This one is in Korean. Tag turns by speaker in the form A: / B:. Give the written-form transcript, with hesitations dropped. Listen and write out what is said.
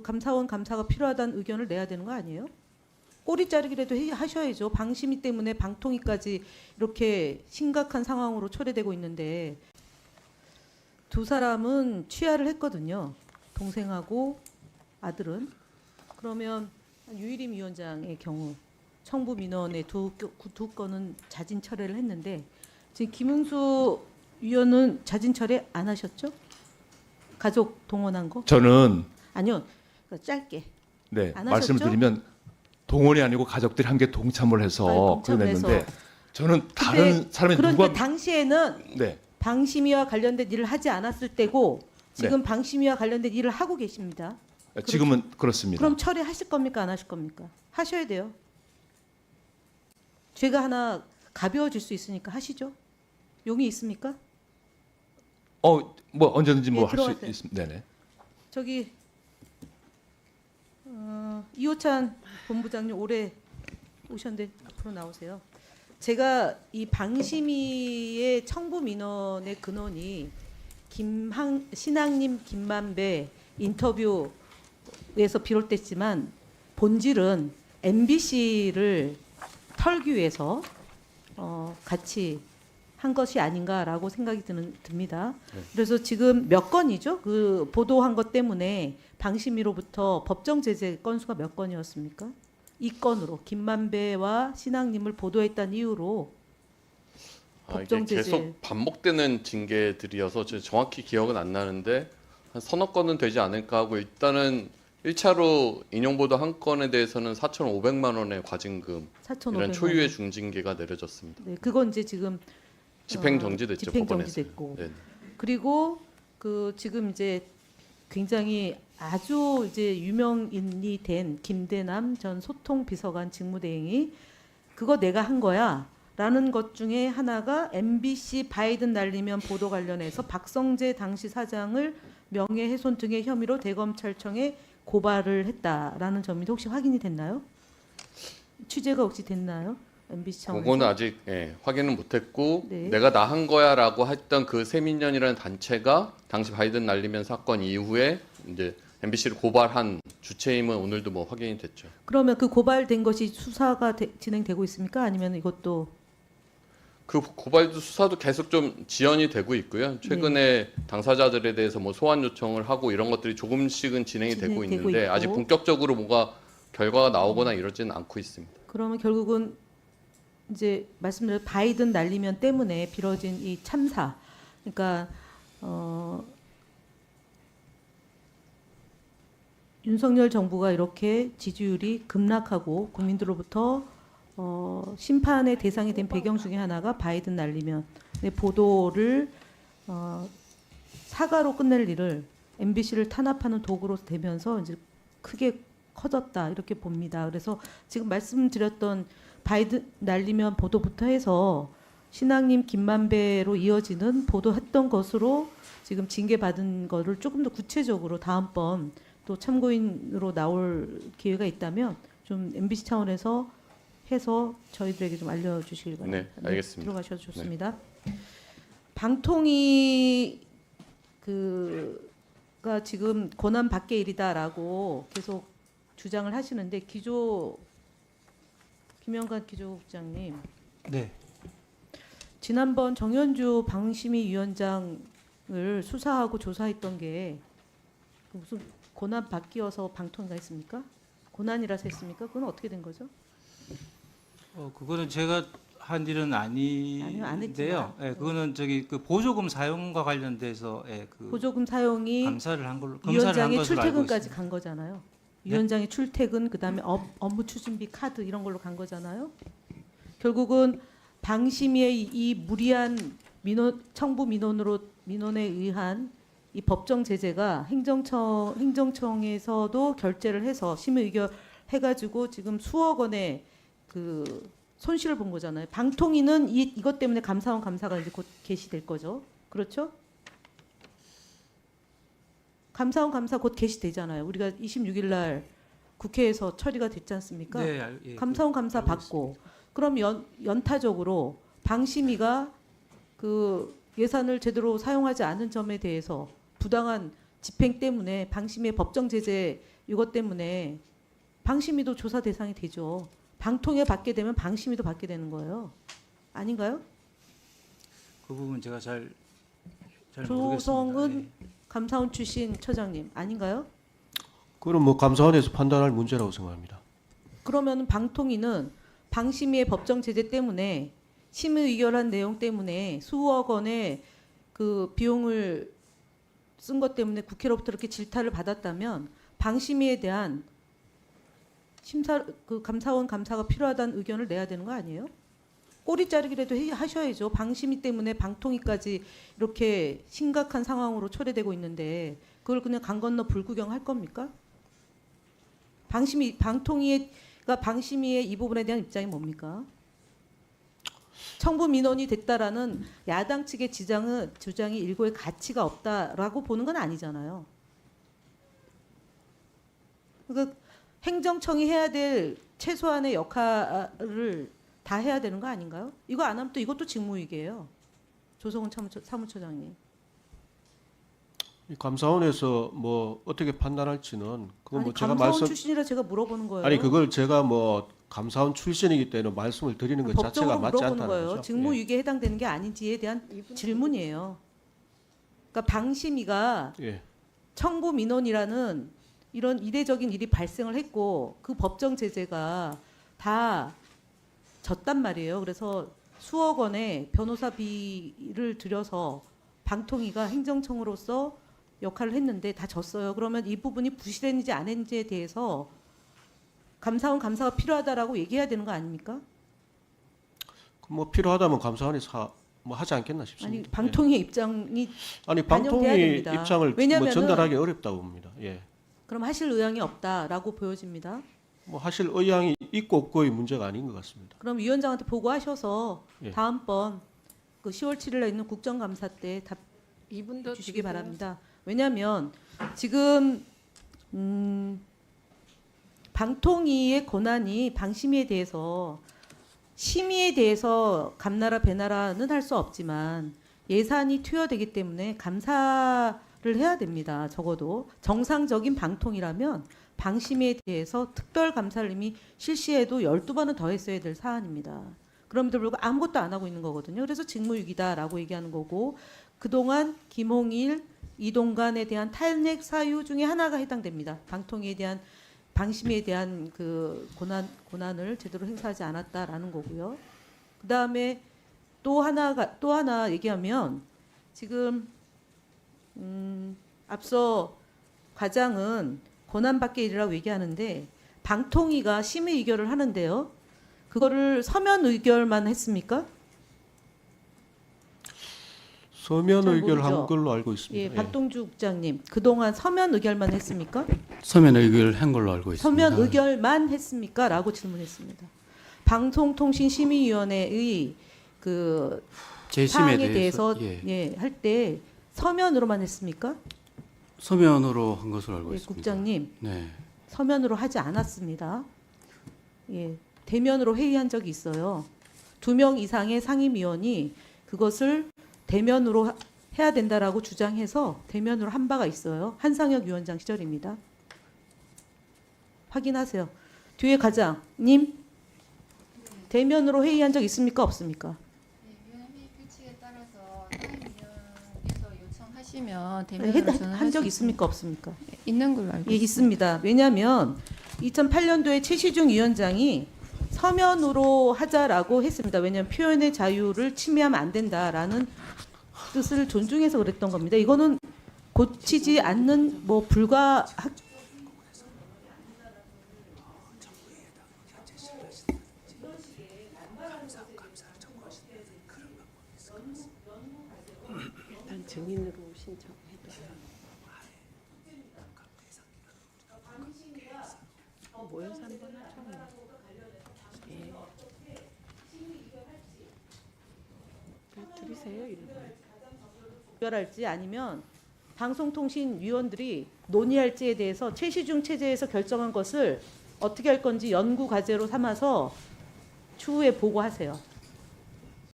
A: 감사원 감사가 필요하다는 의견을 내야 되는 거 아니에요? 꼬리 자르기라도 하셔야죠. 방심위 때문에 방통위까지 이렇게 심각한 상황으로 초래되고 있는데 두 사람은 취하를 했거든요. 동생하고 아들은. 그러면 유일임 위원장의 경우 청부 민원의 두 건은 자진 철회를 했는데 지금 김웅수 위원은 자진 철회 안 하셨죠? 가족 동원한 거?
B: 저는
A: 아니요. 짧게.
B: 네,
A: 안
B: 말씀을
A: 하셨죠?
B: 드리면 동원이 아니고 가족들이 함께 동참을 해서 그랬는데 저는 다른 사람이
A: 그런데
B: 누가
A: 당시에는
B: 네,
A: 방심위와 관련된 일을 하지 않았을 때고 지금 방심위와 관련된 일을 하고 계십니다.
B: 지금은 그렇습니다.
A: 그럼 처리하실 겁니까? 안 하실 겁니까? 하셔야 돼요. 죄가 하나 가벼워질 수 있으니까 하시죠. 용이 있습니까?
B: 뭐 언제든지 뭐
A: 예,
B: 할 수
A: 들어가세요.
B: 있습니다. 네네.
A: 저기 이호찬 본부장님 올해 오셨는데 앞으로 나오세요. 제가 이 방심위의 청부 민원의 근원이 신앙님 김만배 인터뷰에서 비롯됐지만 본질은 MBC를 털기 위해서 같이 한 것이 아닌가라고 생각이 듭니다. 그래서 지금 몇 건이죠? 그 보도한 것 때문에 방심위로부터 법정 제재 건수가 몇 건이었습니까? 이 건으로 김만배와 신앙님을 보도했다는 이유로 법정
C: 이게
A: 제재.
C: 계속 반복되는 징계들이어서 제가 정확히 기억은 안 나는데 한 서너 건은 되지 않을까 하고 일단은 1차로 인용보도 한 건에 대해서는 4,500만 원의 과징금
A: 4,500만
C: 이런
A: 원.
C: 초유의 중징계가 내려졌습니다.
A: 네, 그건 이제 지금
C: 집행 정지됐죠.
A: 집행
C: 법원에서.
A: 정지됐고.
C: 네.
A: 그리고 그 지금 이제 굉장히 아주 이제 유명인이 된 김대남 전 소통비서관 직무대행이 그거 내가 한 거야라는 것 중에 하나가 MBC 바이든 날리면 보도 관련해서 박성재 당시 사장을 명예훼손 등의 혐의로 대검찰청에 고발을 했다라는 점인데 혹시 확인이 됐나요? 취재가 혹시 됐나요? MBC 차원에서?
C: 그거는 아직 확인은 못했고
A: 네.
C: 내가 나 한 거야라고 했던 그 세민연이라는 단체가 당시 바이든 날리면 사건 이후에 이제 MBC를 고발한 주체임은 오늘도 뭐 확인이 됐죠.
A: 그러면 그 고발된 것이 수사가 진행되고 있습니까? 아니면 이것도
C: 그 고발도 수사도 계속 좀 지연이 되고 있고요. 최근에 당사자들에 대해서 뭐 소환 요청을 하고 이런 것들이 조금씩은 진행이 되고
A: 진행되고
C: 있는데
A: 있고.
C: 아직 본격적으로 뭐가 결과가 나오거나 이러지는 않고 있습니다.
A: 그러면 결국은 이제 말씀드린 바이든 날리면 때문에 벌어진 이 참사, 그러니까 윤석열 정부가 이렇게 지지율이 급락하고 국민들로부터 심판의 대상이 된 배경 중에 하나가 바이든 날리면 보도를 사과로 끝낼 일을 MBC를 탄압하는 도구로 되면서 이제 크게 커졌다 이렇게 봅니다. 그래서 지금 말씀드렸던 바이든 날리면 보도부터 해서 신앙님 김만배로 이어지는 보도했던 것으로 지금 징계받은 거를 조금 더 구체적으로 다음번 또 참고인으로 나올 기회가 있다면 좀 MBC 차원에서 해서 저희들에게 좀 알려주시길 바랍니다.
C: 네, 알겠습니다.
A: 들어가셔도 좋습니다. 방통위 그가 지금 권한 밖의 일이다라고 계속 주장을 하시는데 김영관 기조국장님,
D: 네.
A: 지난번 정현주 방심위 위원장을 수사하고 조사했던 게 무슨 고난 바뀌어서 방통위가 했습니까? 고난이라서 했습니까? 그건 어떻게 된 거죠?
D: 그거는 제가 한 일은
A: 아니요, 안
D: 아닌데요.
A: 했지만.
D: 예, 그거는 저기 그 보조금 사용과 관련돼서 그
A: 보조금 사용이
D: 감사를 한 걸로 검사를 한
A: 위원장의
D: 것으로 알고
A: 출퇴근까지
D: 있습니다.
A: 간 거잖아요.
D: 네?
A: 위원장의 출퇴근 그다음에 업무 추진비 카드 이런 걸로 간 거잖아요. 결국은 방심위의 이 무리한 청부 민원에 의한 이 법정 제재가 행정청에서도 결재를 해서 심의 의결 해가지고 지금 수억 원의 그 손실을 본 거잖아요. 방통위는 이것 때문에 감사원 감사가 이제 곧 개시될 거죠. 그렇죠? 감사원 감사 곧 개시되잖아요. 우리가 26일 날 국회에서 처리가 됐지 않습니까?
D: 네, 예,
A: 감사원 감사
D: 알고
A: 받고 그럼 연타적으로 방심위가 그 예산을 제대로 사용하지 않은 점에 대해서 부당한 집행 때문에 방심위의 법정 제재 이것 때문에 방심위도 조사 대상이 되죠. 방통위에 받게 되면 방심위도 받게 되는 거예요. 아닌가요?
D: 그 부분 제가 잘
A: 조성은
D: 모르겠습니다.
A: 감사원 출신 처장님 아닌가요?
E: 그럼 뭐 감사원에서 판단할 문제라고 생각합니다.
A: 그러면 방통위는 방심위의 법정 제재 때문에 심의 의결한 내용 때문에 수억 원의 그 비용을 쓴 것 때문에 국회로부터 이렇게 질타를 받았다면 방심위에 대한 감사원 감사가 필요하다는 의견을 내야 되는 거 아니에요? 꼬리 자르기라도 하셔야죠. 방심위 때문에 방통위까지 이렇게 심각한 상황으로 초래되고 있는데 그걸 그냥 강 건너 불구경 할 겁니까? 방통위가 방심위의 이 부분에 대한 입장이 뭡니까? 청부 민원이 됐다라는 야당 측의 주장이 일고의 가치가 없다라고 보는 건 아니잖아요. 그러니까 행정청이 해야 될 최소한의 역할을 다 해야 되는 거 아닌가요? 이거 안 하면 또 이것도 직무유기예요. 조성은 사무처장님.
E: 이 감사원에서 뭐 어떻게 판단할지는 그건
A: 아니,
E: 뭐 제가
A: 감사원 출신이라 제가 물어보는 거예요.
E: 아니 그걸 제가 뭐 감사원 출신이기 때문에 말씀을 드리는 것 자체가
A: 법적으로
E: 맞지
A: 물어보는
E: 않다는
A: 거예요.
E: 거죠. 예.
A: 직무유기에 해당되는 게 아닌지에 대한 질문이에요. 그러니까 방심위가
E: 예.
A: 청부 민원이라는 이런 이례적인 일이 발생을 했고 그 법정 제재가 다 졌단 말이에요. 그래서 수억 원의 변호사비를 들여서 방통위가 행정청으로서 역할을 했는데 다 졌어요. 그러면 이 부분이 부실했는지 안 했는지에 대해서 감사원 감사가 필요하다라고 얘기해야 되는 거 아닙니까?
E: 뭐 필요하다면 감사원에서 뭐 하지 않겠나
A: 아니
E: 싶습니다.
A: 방통위의 입장이
E: 예. 아니
A: 반영돼야
E: 방통위
A: 됩니다.
E: 입장을 뭐
A: 왜냐면은
E: 전달하기 어렵다고 봅니다. 예.
A: 그럼 하실 의향이 없다라고 보여집니다.
E: 뭐 하실 의향이 있고 없고의 문제가 아닌 것 같습니다.
A: 그럼 위원장한테 보고하셔서
E: 예.
A: 다음번 그 10월 7일에 있는 국정감사 때 답
F: 이분도
A: 주시기 바랍니다. 왜냐하면 지금 방통위의 권한이 방심위에 대해서 심의에 대해서 감나라 배나라는 할 수 없지만 예산이 투여되기 때문에 감사를 해야 됩니다. 적어도 정상적인 방통이라면 방심위에 대해서 특별 감사를 이미 실시해도 12번은 더 했어야 될 사안입니다. 그럼에도 불구하고 아무것도 안 하고 있는 거거든요. 그래서 직무유기다라고 얘기하는 거고 그동안 김홍일, 이동관에 대한 탄핵 사유 중에 하나가 해당됩니다. 방통위에 대한 방심위에 대한 그 권한을 제대로 행사하지 않았다라는 거고요. 그다음에 또 하나 얘기하면 지금 앞서 과장은 권한 밖의 일이라고 얘기하는데 방통위가 심의 의결을 하는데요. 그거를 서면 의결만 했습니까?
E: 서면
A: 잘
E: 의결한
A: 모르죠.
E: 걸로 알고 있습니다.
A: 예, 박동주 국장님 그동안 서면 의결만 했습니까?
G: 서면 의결한 걸로 알고 있습니다.
A: 서면 의결만 했습니까? 라고 질문했습니다. 방송통신심의위원회의 그
G: 재심에
A: 사항에 대해서
G: 예,
A: 할 때 서면으로만 했습니까?
G: 서면으로 한 것으로 알고
A: 예,
G: 있습니다.
A: 국장님
G: 네.
A: 서면으로 하지 않았습니다. 예, 대면으로 회의한 적이 있어요. 2명 이상의 상임위원이 그것을 대면으로 해야 된다라고 주장해서 대면으로 한 바가 있어요. 한상혁 위원장 시절입니다. 확인하세요. 뒤에 과장님 대면으로 회의한 적 있습니까? 없습니까?
F: 네, 위원회 규칙에 따라서 상임위원회에서 요청하시면 대면으로
A: 한 적 있습니까? 없습니까?
F: 있는 걸로 알고
A: 예,
F: 있습니다.
A: 있습니다. 왜냐하면 2008년도에 최시중 위원장이 서면으로 하자라고 했습니다. 왜냐하면 표현의 자유를 침해하면 안 된다라는 뜻을 존중해서 그랬던 겁니다. 이거는 고치지 않는 뭐
H: 일단 증인으로 신청해도 모여서 한번 하죠. 예. 드리세요 이름을.
A: 의결할지 아니면 방송통신위원들이 논의할지에 대해서 최시중 체제에서 결정한 것을 어떻게 할 건지 연구 과제로 삼아서 추후에 보고하세요.